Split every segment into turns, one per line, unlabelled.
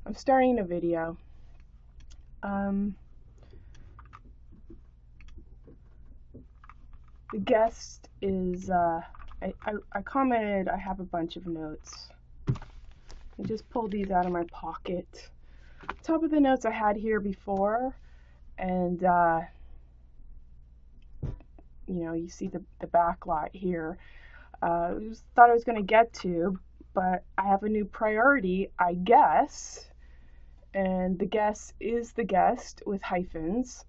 I'm starting a video. The guest is, I commented I have a bunch of notes. I just pulled these out of my pocket. Top of the notes I had here before, and you know, you see the backlot here. Thought I was going to get to, but I have a new priority, I guess. And the guest is the guest with hyphens.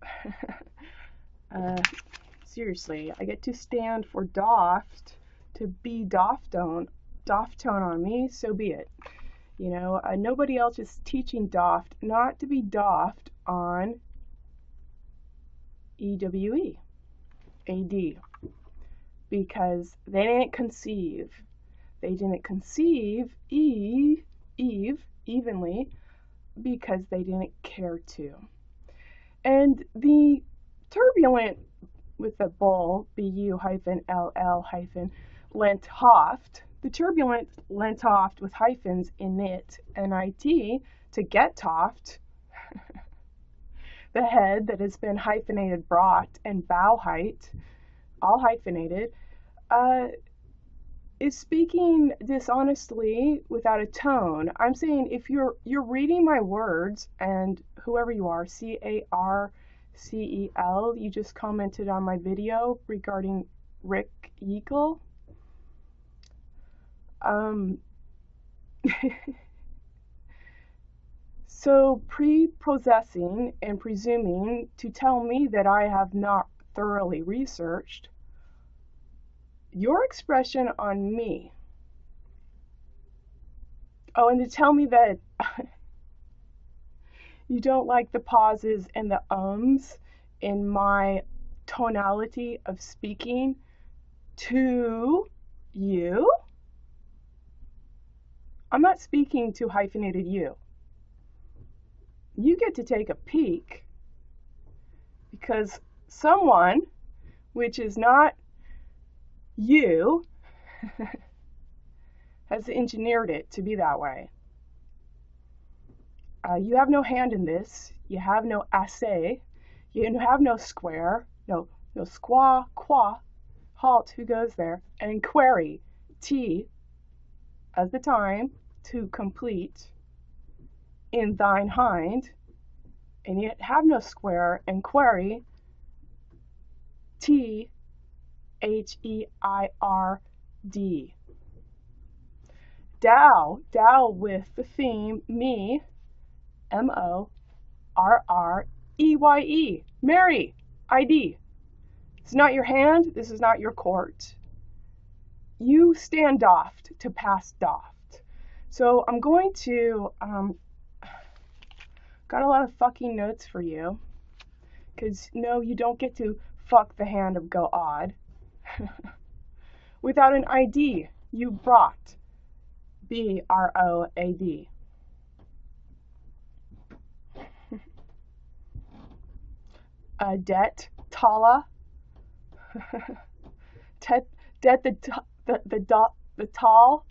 Seriously, I get to stand for doft, to be doft tone on me, so be it. You know, nobody else is teaching doft not to be doft on EWE, AD, because they didn't conceive. They didn't conceive Eve evenly because they didn't care to. And the turbulent with the bull, BU-LL- Lenthoft, the turbulent Lenthoft with hyphens in it and IT to get toft, the head that has been hyphenated brought and bow height, all hyphenated, is speaking dishonestly without a tone. I'm saying if you're reading my words, and whoever you are, CARCEL, you just commented on my video regarding Rick Eagle. So prepossessing and presuming to tell me that I have not thoroughly researched your expression on me. Oh, and to tell me that you don't like the pauses and the ums in my tonality of speaking to you. I'm not speaking to hyphenated you. You get to take a peek because someone, which is not you, has engineered it to be that way. You have no hand in this. You have no assay. You have no square. No squaw, qua, halt, who goes there? And query, T, as the time, to complete, in thine hind, and yet have no square, and query, T, H-E-I-R-D. Dow with the theme, me, M-O-R-R-E-Y-E, Mary, ID. It's not your hand, this is not your court. You stand doft to pass doft. So I'm going to, got a lot of fucking notes for you, because no, you don't get to fuck the hand of go odd. Without an ID, you brought, B-R-O-A-D. Det, tala, det the tall,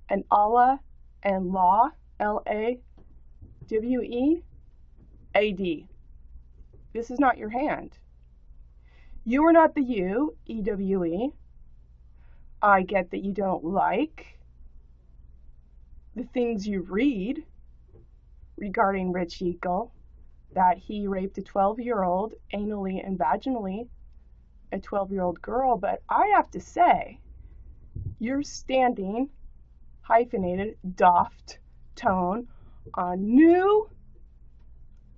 and Allah, and law, L-A-W-E-A-D. This is not your hand. You are not the you, E-W-E. I get that you don't like the things you read regarding Rich Eagle, that he raped a 12-year-old anally and vaginally, a 12-year-old girl, but I have to say, you're standing, hyphenated, doft, tone, on new,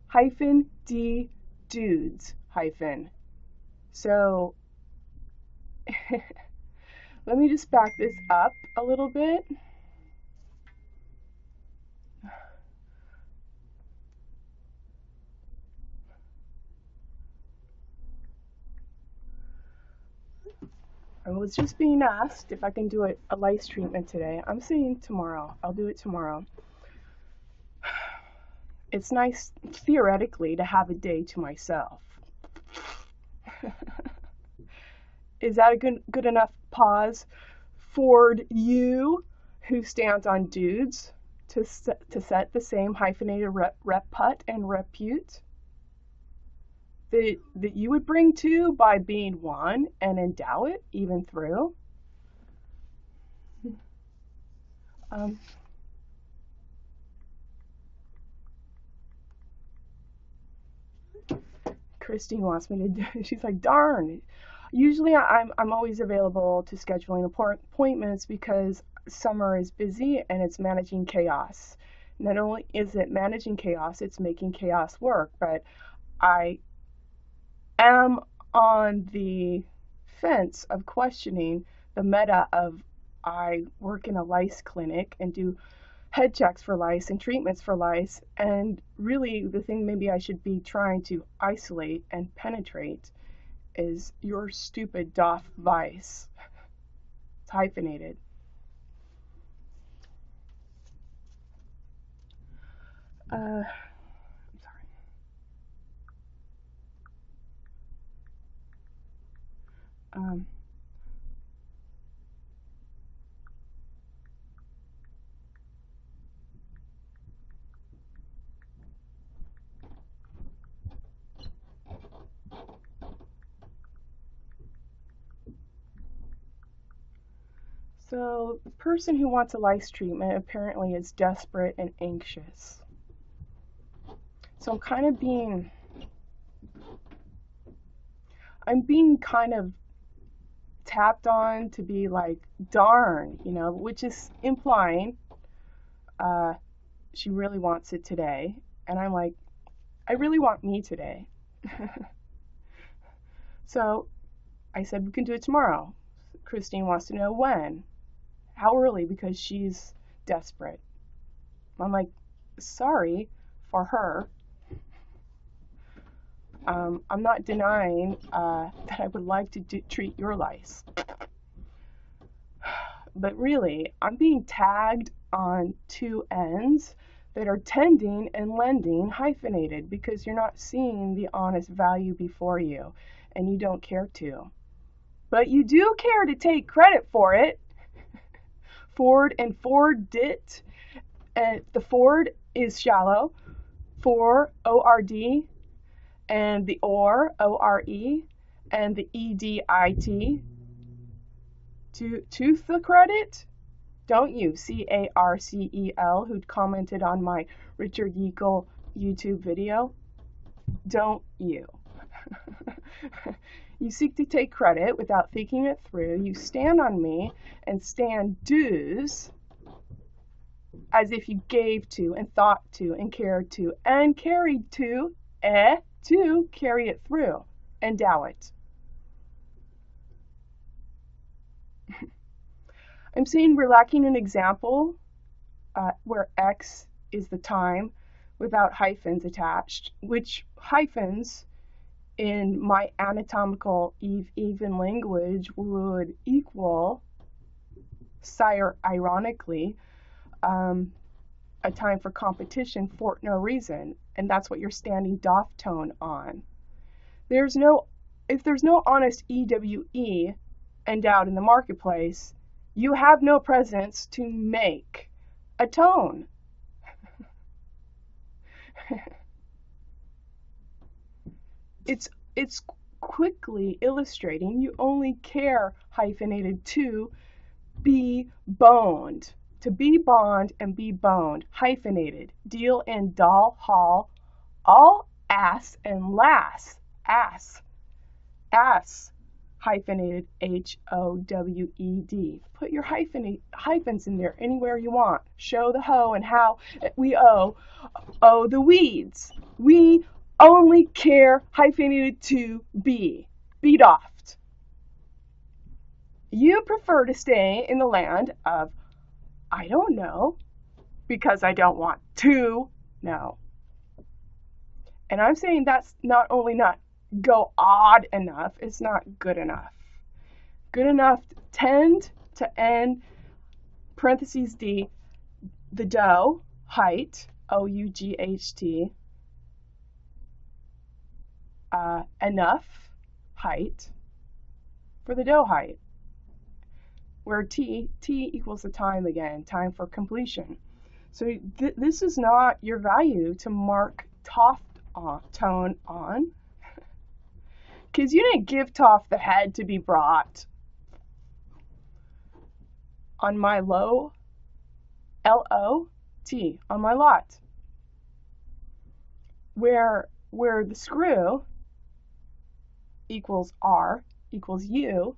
hyphen, D, dudes, hyphen. So, let me just back this up a little bit. I was just being asked if I can do a lice treatment today. I'm saying tomorrow. I'll do it tomorrow. It's nice, theoretically, to have a day to myself. Is that a good enough pause for you who stands on dudes? to set the same hyphenated reput and repute that you would bring to by being one and endow it even through. Christine wants me to do, she's like, darn. Usually I'm always available to scheduling appointments because summer is busy and it's managing chaos. Not only is it managing chaos, it's making chaos work, but I am on the fence of questioning the meta of I work in a lice clinic and do head checks for lice and treatments for lice, and really the thing maybe I should be trying to isolate and penetrate is your stupid DOF vice. It's hyphenated. I'm sorry. So the person who wants a lice treatment apparently is desperate and anxious. So I'm being kind of tapped on to be like, darn, you know, which is implying she really wants it today. And I'm like, I really want me today. So I said, we can do it tomorrow. Christine wants to know when. How early, because she's desperate. I'm like, sorry for her. I'm not denying that I would like to treat your lice. But really, I'm being tagged on two ends that are tending and lending hyphenated because you're not seeing the honest value before you and you don't care to. But you do care to take credit for it. Forward and forward it. And the forward is shallow. For O-R-D. And the or, O-R-E. And the E-D-I-T. To the credit, don't you? C-A-R-C-E-L, who commented on my Richard Yeakel YouTube video. Don't you? You seek to take credit without thinking it through. You stand on me and stand dues as if you gave to and thought to and cared to and carried to carry it through. Endow it. I'm saying we're lacking an example where X is the time without hyphens attached, which hyphens in my anatomical even language would equal, sire ironically, a time for competition for no reason, and that's what you're standing DOF tone on. If there's no honest EWE endowed in the marketplace, you have no presence to make a tone. It's quickly illustrating you only care hyphenated to be boned. To be bond and be boned. Hyphenated. Deal in doll, hall, all ass and lass. Ass. Ass. Hyphenated H-O-W-E-D. Put your hyphens in there anywhere you want. Show the hoe and how we owe the weeds. We only care hyphenated to be. Be doffed. You prefer to stay in the land of I don't know because I don't want to know. And I'm saying that's not only not go odd enough, it's not good enough. Good enough tend to end, parentheses D, the dough, height, O-U-G-H-T, enough, height, for the dough height, where T equals the time again, time for completion. So this is not your value to mark tone on, because you didn't give Toff the head to be brought on my low, L-O-T, on my lot, where the screw equals R equals U,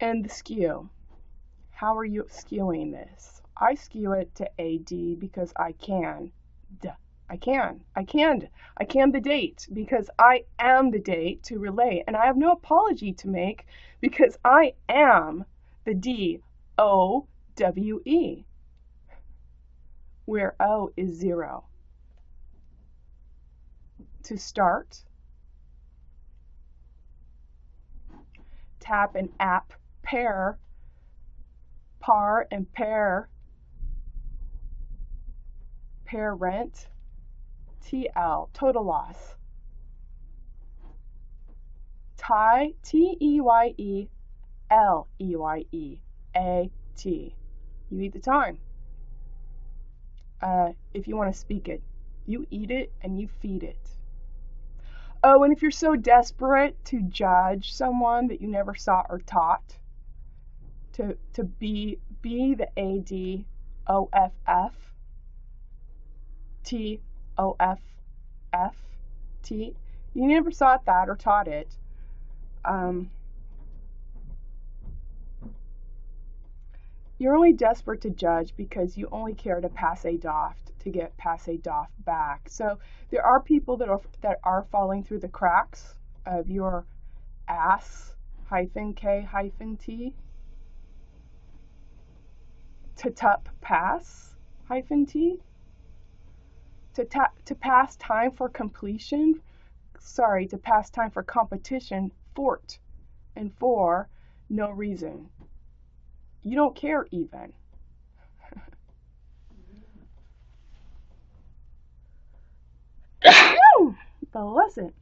and the skew. How are you skewing this? I skew it to AD because I can. Duh. I can the date because I am the date to relay, and I have no apology to make because I am the D-O-W-E, where O is 0. To start, tap and app pair, par and pair, rent, TL, total loss. Tie, T-E-Y-E-L-E-Y-E, A-T. You eat the time. If you want to speak it, you eat it and you feed it. Oh, and if you're so desperate to judge someone that you never saw or taught, to be the A-D-O-F-F-T-O-F-F-T, you never saw that or taught it. You're only desperate to judge because you only care to pass a doft to get pass a doft back. So there are people that are falling through the cracks of your ass-K-T to tup pass-T to pass time for completion. Sorry, to pass time for competition, fort, and for no reason. You don't care even. Bless it.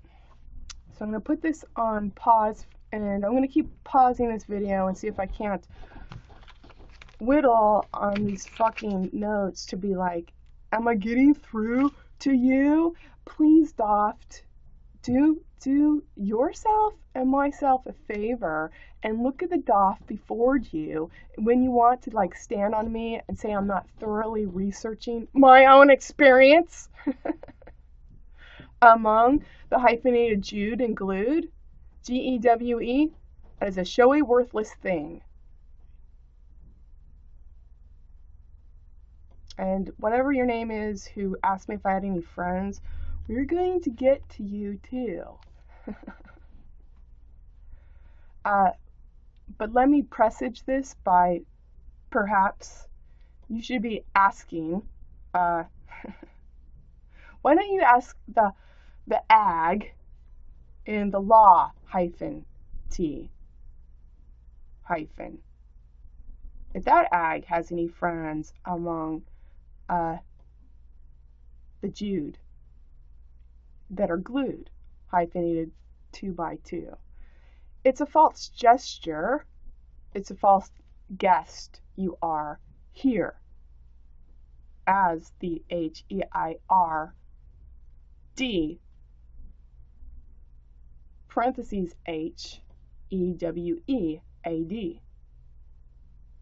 So I'm going to put this on pause, and I'm going to keep pausing this video and see if I can't whittle on these fucking notes to be like, am I getting through to you? Please, Doft, do yourself and myself a favor and look at the Doft before you when you want to like stand on me and say I'm not thoroughly researching my own experience among the hyphenated Jude and glued, G-E-W-E, that is a showy, worthless thing. And whatever your name is who asked me if I had any friends, we're going to get to you too. But let me presage this by perhaps you should be asking, why don't you ask the ag in the law -T hyphen, if that ag has any friends among the Jude that are glued, hyphenated 2 by 2. It's a false gesture. It's a false guest. You are here as the H-E-I-R-D parentheses H-E-W-E-A-D.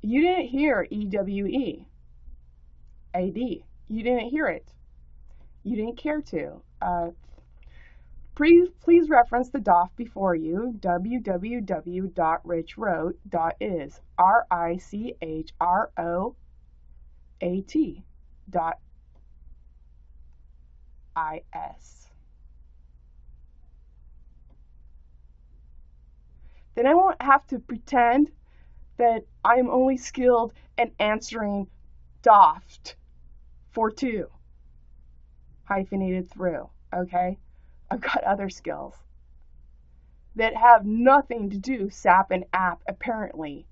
You didn't hear E-W-E-A-D. You didn't hear it. You didn't care to. Please reference the Doft before you, www.richroat.is, RICHROAT.is. Then I won't have to pretend that I'm only skilled in answering Doft for 2, hyphenated through, okay? I've got other skills that have nothing to do, sap and app, apparently,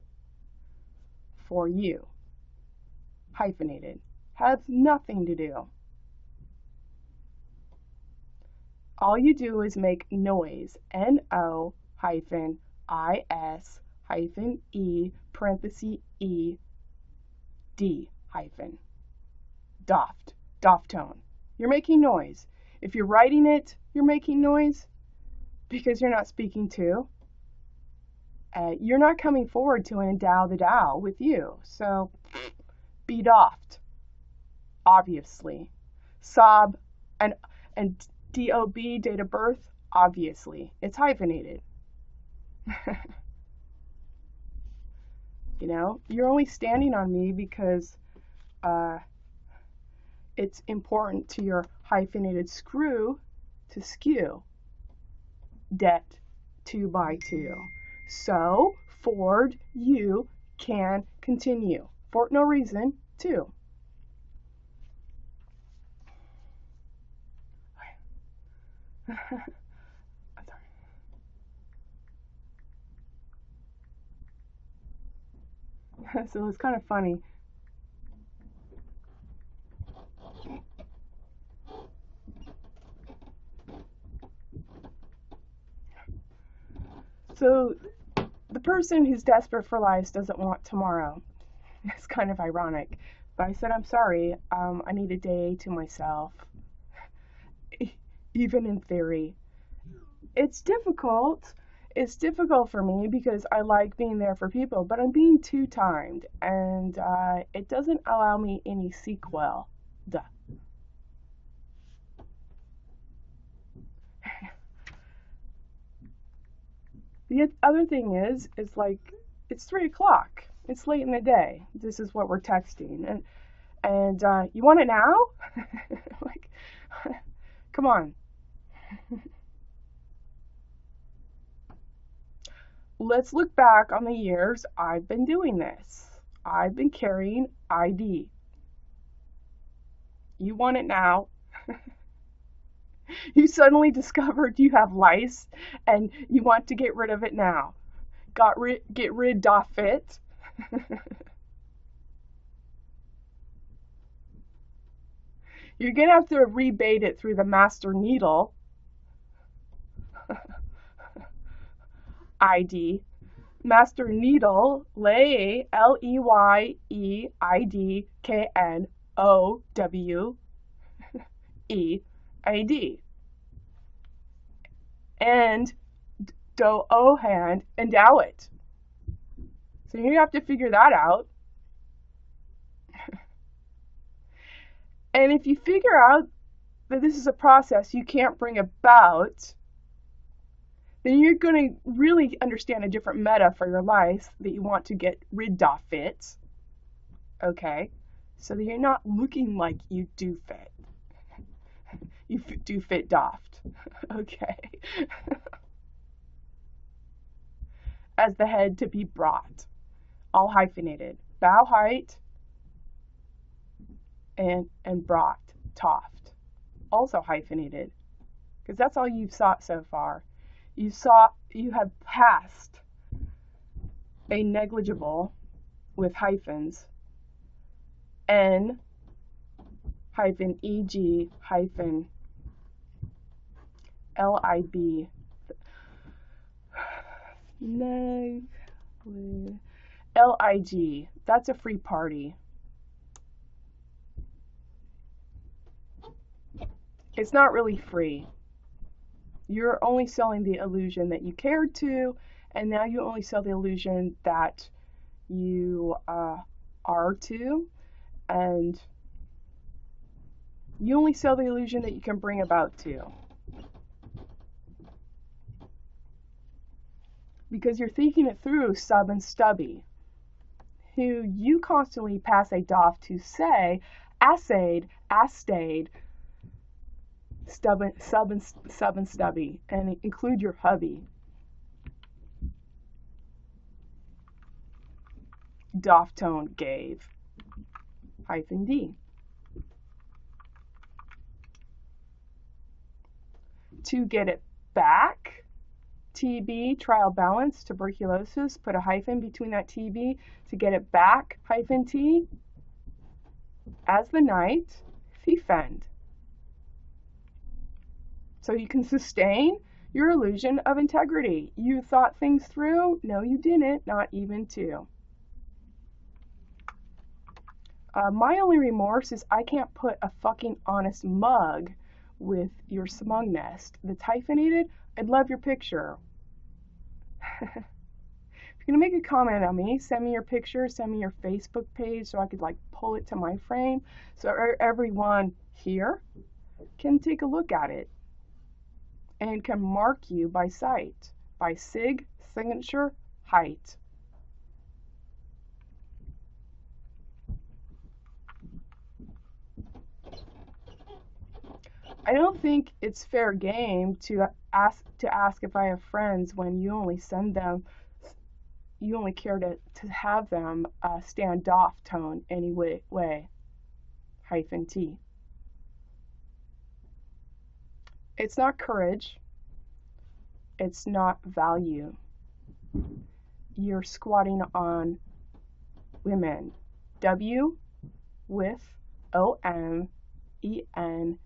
for you. Hyphenated. Has nothing to do. All you do is make noise, N-O hyphen I-S hyphen E parenthesis E D hyphen. Doft. Doft tone. You're making noise. If you're writing it, you're making noise because you're not speaking to. You're not coming forward to endow the Tao with you. So, be doft. Obviously. Sob and DOB, date of birth, obviously. It's hyphenated. You know, you're only standing on me because it's important to your hyphenated screw to skew. Det 2 by 2. So, Ford, you can continue. For no reason, 2. So it's kind of funny. So the person who's desperate for life doesn't want tomorrow. It's kind of ironic. But I said, I'm sorry, I need a day to myself. Even in theory. It's difficult. It's difficult for me because I like being there for people, but I'm being two-timed, and it doesn't allow me any sequel. Duh. The other thing is like, it's 3 o'clock. It's late in the day. This is what we're texting, and you want it now? Like, come on. Let's look back on the years I've been doing this. I've been carrying ID. You want it now? You suddenly discovered you have lice and you want to get rid of it now. Get rid of it. You're going to have to rebate it through the master needle. ID. Master needle, lay, LEYEIDKNOWEID. And do hand, endow it. So you have to figure that out. And if you figure out that this is a process you can't bring about, then you're going to really understand a different meta for your life that you want to get rid of it. Okay? So that you're not looking like you do fit. You do fit doft. Okay? As the head to be brought. All hyphenated. Bow height and brought. Toft. Also hyphenated. Because that's all you've sought so far. You have passed a negligible with hyphens, N hyphen EG hyphen LIB. LIG. That's a free party. It's not really free. You're only selling the illusion that you cared to, and now you only sell the illusion that you are to, and you only sell the illusion that you can bring about to. Because you're thinking it through, sub and stubby, who you constantly pass a doff to say, assayed, astayed, sub and stubby, and include your hubby. Doff tone gave hyphen D. To get it back, TB, trial balance, tuberculosis, put a hyphen between that TB. To get it back, hyphen T, as the night, fend. So you can sustain your illusion of integrity. You thought things through? No, you didn't, not even 2. My only remorse is I can't put a fucking honest mug with your smug nest that's hyphenated. I'd love your picture. If you're gonna make a comment on me, send me your picture, send me your Facebook page so I could like pull it to my frame so everyone here can take a look at it and can mark you by sight, by signature, height. I don't think it's fair game to ask if I have friends when you only send them, you only care to have them stand off tone any way. Hyphen T. It's not courage. It's not value. You're squatting on women. W with OMEND. WHOMEND.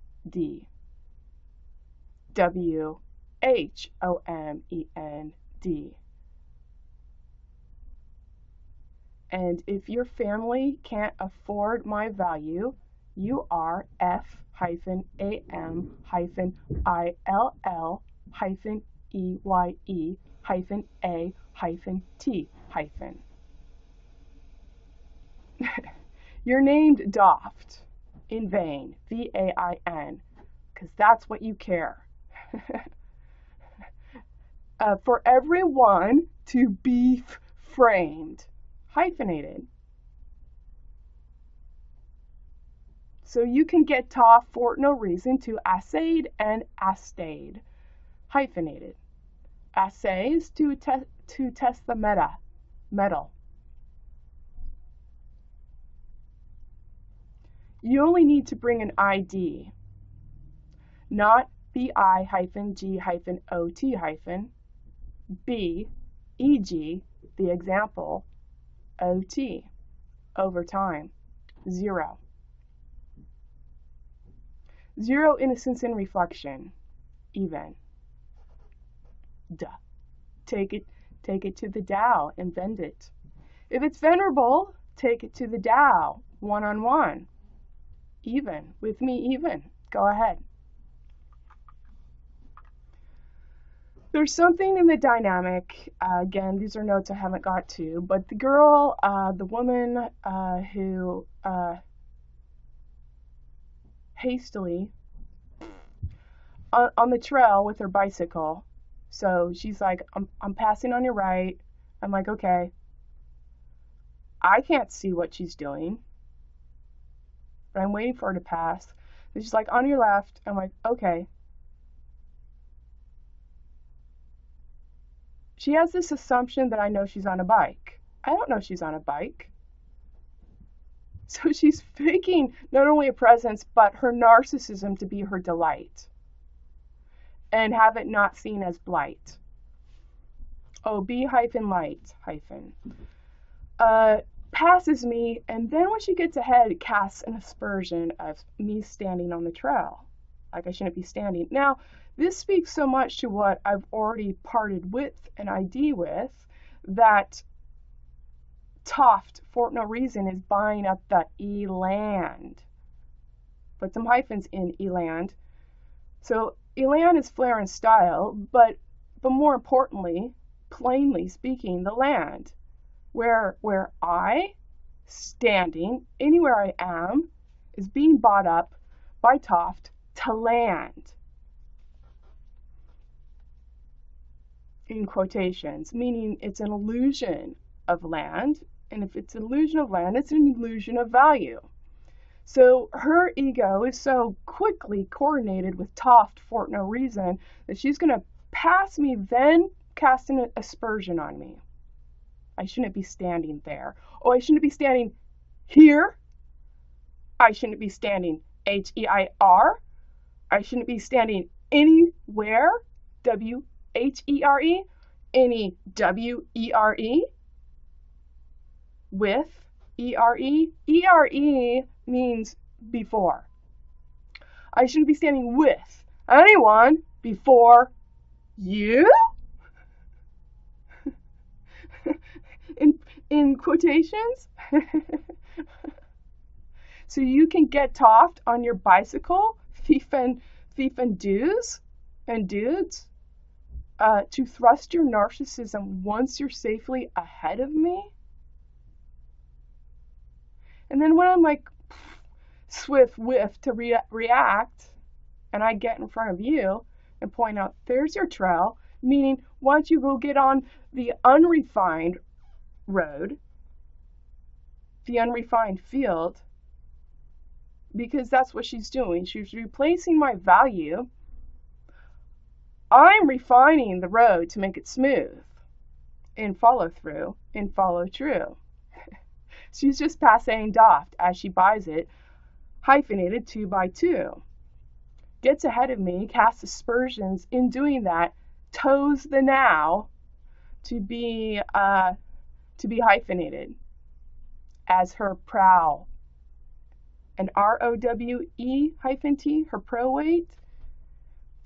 And if your family can't afford my value, you are F-ILL-EYE-A-T-. You're named Doft in vain, VAIN, because that's what you care. For everyone to be framed, hyphenated. So you can get toff for no reason to assayed and assayed, hyphenated. Assay is to test the metal. You only need to bring an ID, not BI-G-OT- B, e.g., the example, OT, over time, 0. 0 innocence in reflection, even. Duh. Take it to the Tao and vend it. If it's venerable, take it to the Tao, one-on-one. Even, with me even. Go ahead. There's something in the dynamic, again, these are notes I haven't got to, but the girl, the woman who hastily, on the trail with her bicycle, so she's like, I'm passing on your right. I'm like, okay. I can't see what she's doing, but I'm waiting for her to pass. And she's like, on your left. I'm like, okay. She has this assumption that I know she's on a bike. I don't know she's on a bike. So she's faking not only a presence, but her narcissism to be her delight. And have it not seen as blight. Oh, B-light. Passes me, and then when she gets ahead, it casts an aspersion of me standing on the trail. Like I shouldn't be standing. Now, this speaks so much to what I've already parted with an ID with, that Toft, for no reason, is buying up the E-land. Put some hyphens in E-land. So E-land is flair and style, but more importantly, plainly speaking, the land. Where I, standing, anywhere I am, is being bought up by Toft to land. In quotations, meaning it's an illusion of land, and if it's an illusion of land, it's an illusion of value. So her ego is so quickly coordinated with Toft for no reason that she's going to pass me, then cast an aspersion on me. I shouldn't be standing there. Oh, I shouldn't be standing here. I shouldn't be standing H-E-I-R. I shouldn't be standing anywhere, W-H-E-R-E, any W-E-R-E, with E-R-E. E-R-E means before. I shouldn't be standing with anyone before you. In quotations. So you can get toft on your bicycle, thief and dudes, to thrust your narcissism once you're safely ahead of me. And then when I'm like swift whiff to react, and I get in front of you and point out, there's your trail, meaning why don't you go get on the unrefined road, the unrefined field, because that's what she's doing. She's replacing my value. I'm refining the road to make it smooth in follow through, in follow true. She's just passing doft as she buys it, hyphenated 2 by 2. Gets ahead of me, casts aspersions. In doing that, toes the now to be hyphenated as her prow. And ROWE-T, her pro weight.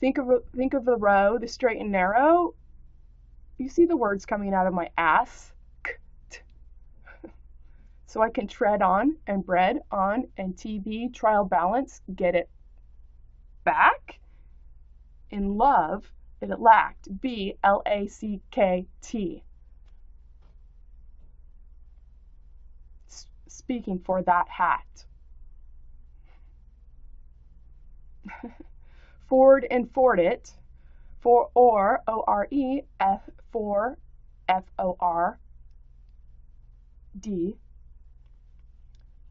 Think of the row, the straight and narrow. You see the words coming out of my ass. So I can tread on and bread on and TB, trial balance, get it back. In love that it lacked, BLACKT. Speaking for that hat. Forward and forward it, for or, O-R-E, f0'r, F-O-R, D,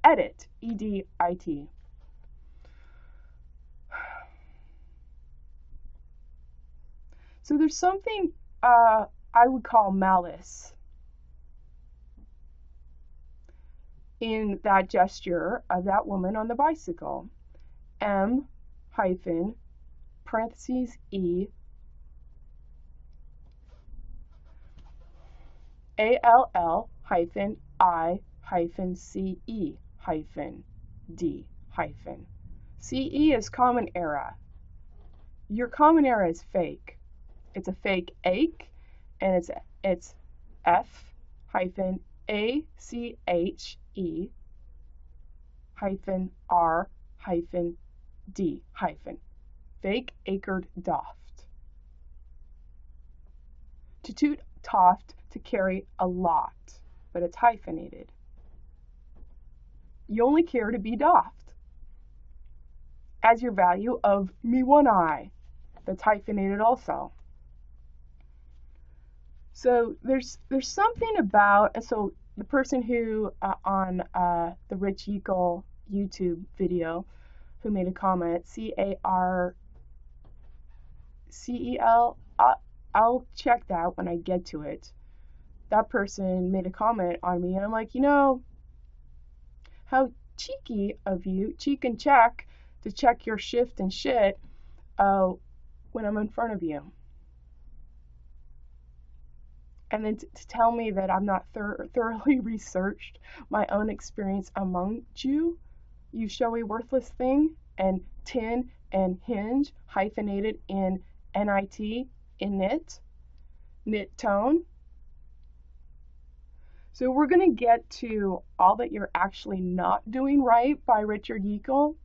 edit, E-D-I-T. So there's something I would call malice in that gesture of that woman on the bicycle. M hyphen parentheses E ALL hyphen I hyphen CE hyphen D hyphen. CE is common era. Your common era is fake. It's a fake ache, and it's F hyphen ACHE hyphen R hyphen D hyphen. Fake acred doft. To toot toft, to carry a lot, but it's hyphenated. You only care to be doft. As your value of me one eye, that's hyphenated also. So there's something about, and so the person who on the Rich Eagle YouTube video who made a comment, CARCEL, I'll check that when I get to it. That person made a comment on me, and I'm like, you know, how cheeky of you, cheek and check, to check your shift and shit when I'm in front of you. And then to tell me that I'm not thoroughly researched my own experience among you showy worthless thing, and tin and hinge hyphenated in NIT, in knit tone. So we're going to get to all that you're actually not doing right by Richard Yeakel.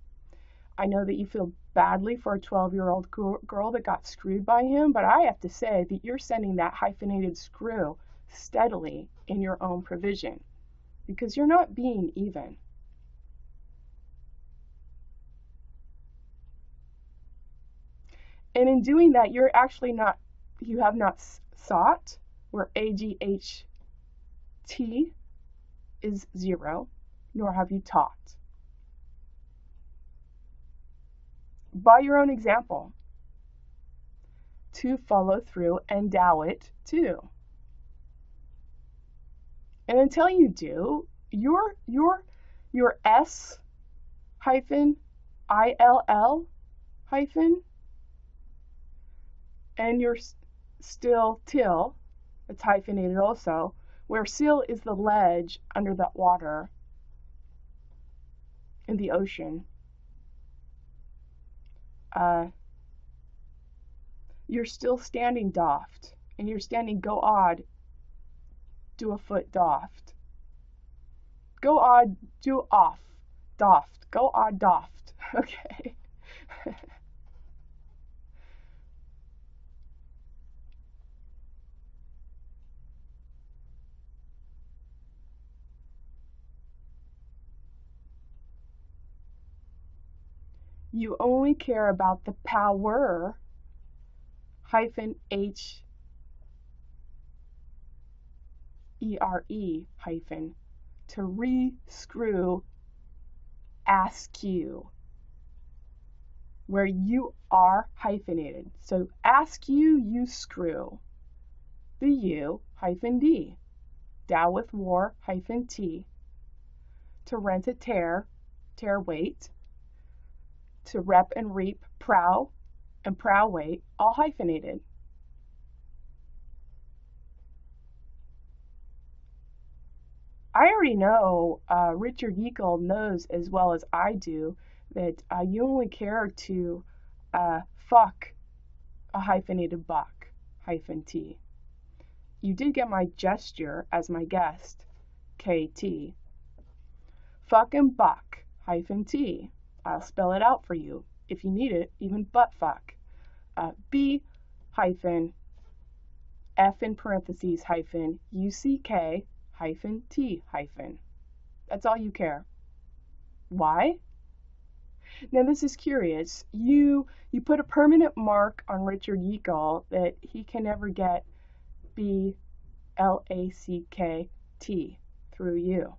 I know that you feel badly for a 12-year-old girl that got screwed by him, but I have to say that you're sending that hyphenated screw steadily in your own provision, because you're not being even. And in doing that, you have not sought, where AGHT is 0, nor have you taught. By your own example, to follow through, endow it too. And until you do, your S hyphen ILL hyphen and your still till, it's hyphenated also, where still is the ledge under that water in the ocean. You're still standing doft, and you're standing go odd, do a foot doft. Go odd, do off, Doft. Go on doft. Okay. You only care about the power hyphen HERE hyphen to re-screw askew, where you are hyphenated. So askew, you screw. The U hyphen D. Dow with war hyphen T. To rent a tear, tear weight. To rep and reap, prow, and prow weight, all hyphenated. I already know, Richard Yeakel knows as well as I do that you only care to fuck a hyphenated buck, hyphen T. You did get my gesture as my guest, KT. Fuck and buck, hyphen T. I'll spell it out for you if you need it, even butt fuck. B hyphen F in parentheses hyphen UCK hyphen T hyphen. That's all you care. Why? Now this is curious. You put a permanent mark on Richard Yeakel that he can never get BLACKT through you.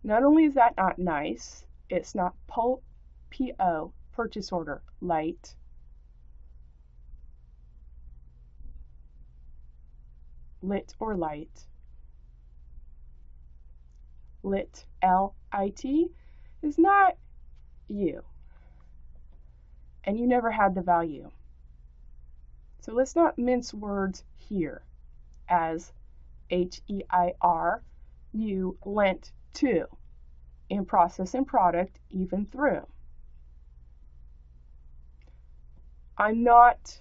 Not only is that not nice, it's not PO, purchase order, light. Lit or light. Lit, L-I-T, is not you. And you never had the value. So let's not mince words here as HEIR, you lent to, in process and product, even through. I'm not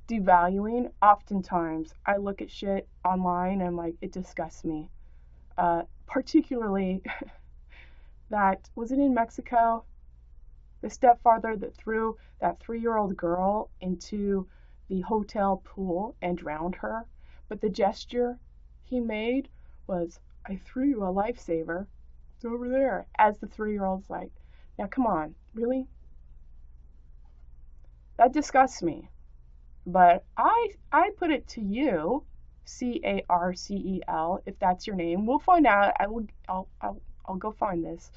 devaluing. Oftentimes, I look at shit online and like, it disgusts me. Particularly that, was it in Mexico? The stepfather that threw that 3-year-old girl into the hotel pool and drowned her. But the gesture he made was, I threw you a lifesaver. It's over there. As the 3-year-old's like, now come on, really? That disgusts me. But I put it to you, CARCEL, if that's your name. We'll find out. I'll go find this.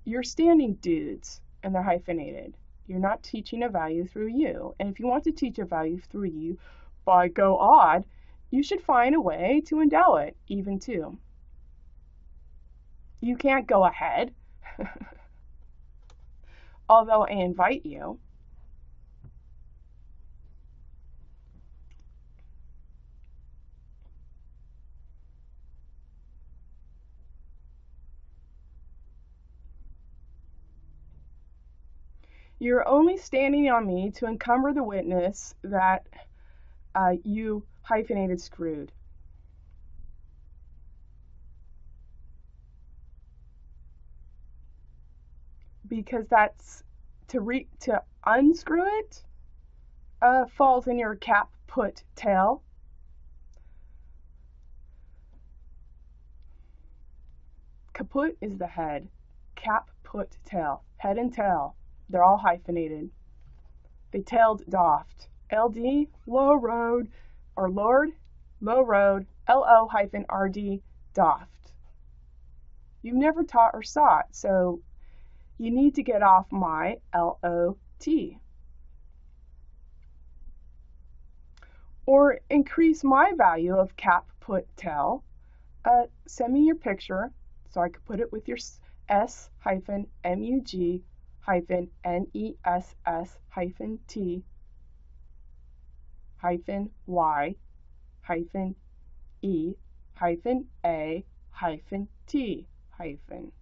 You're standing dudes, and they're hyphenated. You're not teaching a value through you. And if you want to teach a value through you, by go odd, you should find a way to endow it, even too. You can't go ahead, although I invite you. You're only standing on me to encumber the witness that you hyphenated screwed. Because that's to unscrew it falls in your cap put tail. Kaput is the head. Cap put tail. Head and tail. They're all hyphenated. They tailed doffed. LD, low road, or Lord, low road, LO hyphen RD, doffed. You've never taught or sought, so you need to get off my LOT. Or increase my value of cap put tail. Send me your picture so I could put it with your S hyphen MUG hyphen NESS hyphen T hyphen Y hyphen E hyphen A hyphen T hyphen.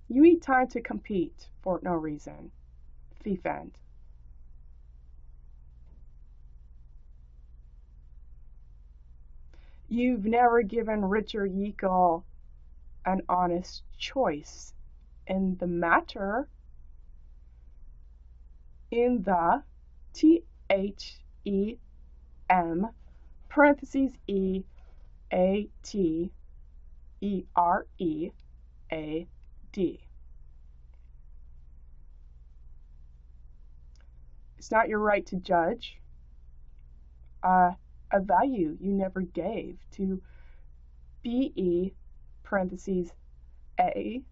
You need time to compete for no reason. Thief end. You've never given Richard Yeakel an honest choice in the matter, in the THEM parentheses EATEREAD. It's not your right to judge a value you never gave to BE parentheses AADOVE.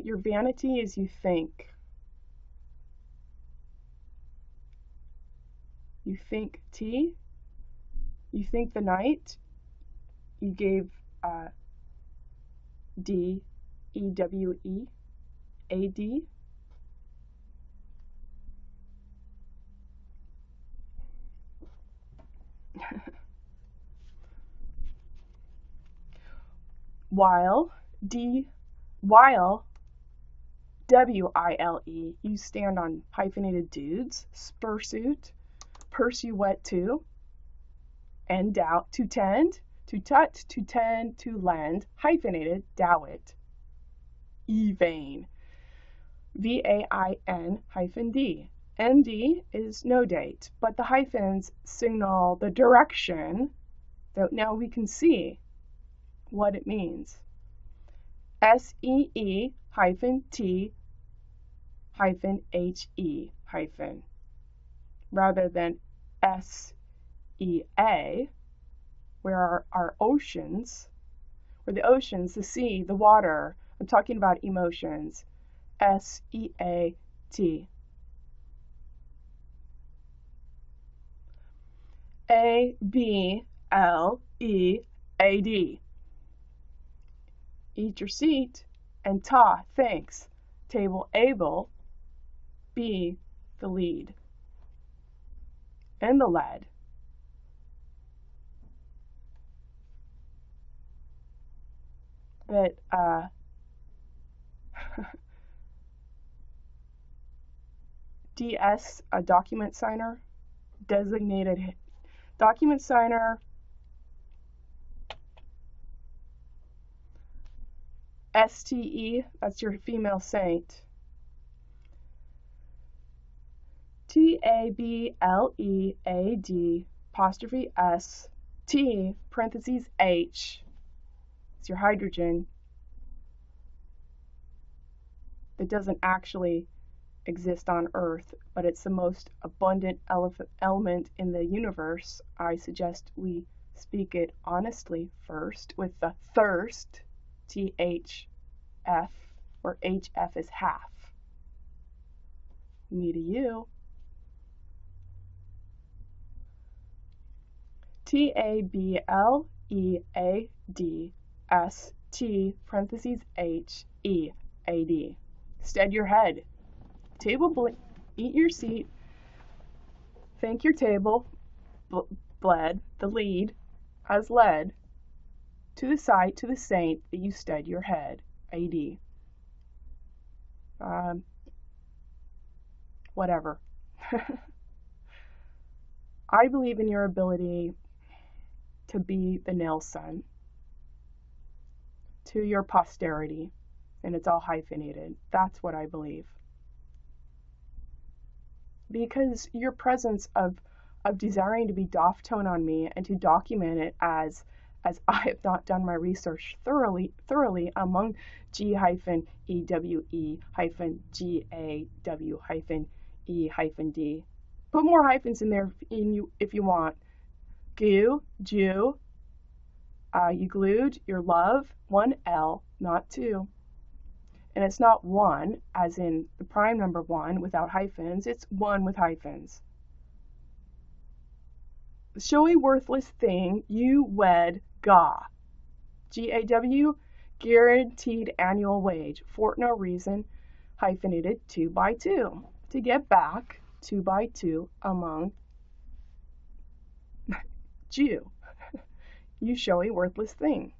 Your vanity is you think. You think T. You think the night. You gave DEWEAD. While WILE, you stand on hyphenated dudes, spursuit, pursuet to, and doubt, to tend, to tut, to tend, to lend, hyphenated, dowit, vain, VAIN hyphen D. ND is no date, but the hyphens signal the direction that now we can see what it means. SEE hyphen T hyphen HE hyphen, rather than SEA, where our oceans, where the oceans, the sea, the water, I'm talking about emotions, SEAT. ABLEAD. Eat your seat, and ta, thanks. Table able, be the lead. And the lead. That DS, a document signer, designated document signer, STE, that's your female saint. TABLEAD apostrophe S T parentheses H. It's your hydrogen that doesn't actually exist on Earth, but it's the most abundant element in the universe. I suggest we speak it honestly first with the thirst, THF, where HF is half. Me to you. TABLEADST parentheses HEAD. Stead your head. Table eat your seat. Thank your table bled, the lead has led to the sight, to the saint that you stead your head. AD. Whatever. I believe in your ability to be the nail son to your posterity, and it's all hyphenated. That's what I believe. Because your presence of desiring to be doff tone on me and to document it as I have not done my research thoroughly among G-EWE-GAW-E-D. Put more hyphens in there if you want. Goo, Jew, you glued, your love, 1 L, not 2. And it's not 1, as in the prime number 1 without hyphens, it's 1 with hyphens. The showy worthless thing you wed GAW. GAW, guaranteed annual wage, for no reason, hyphenated 2 by 2. To get back 2 by 2 among Jew. You showy worthless thing.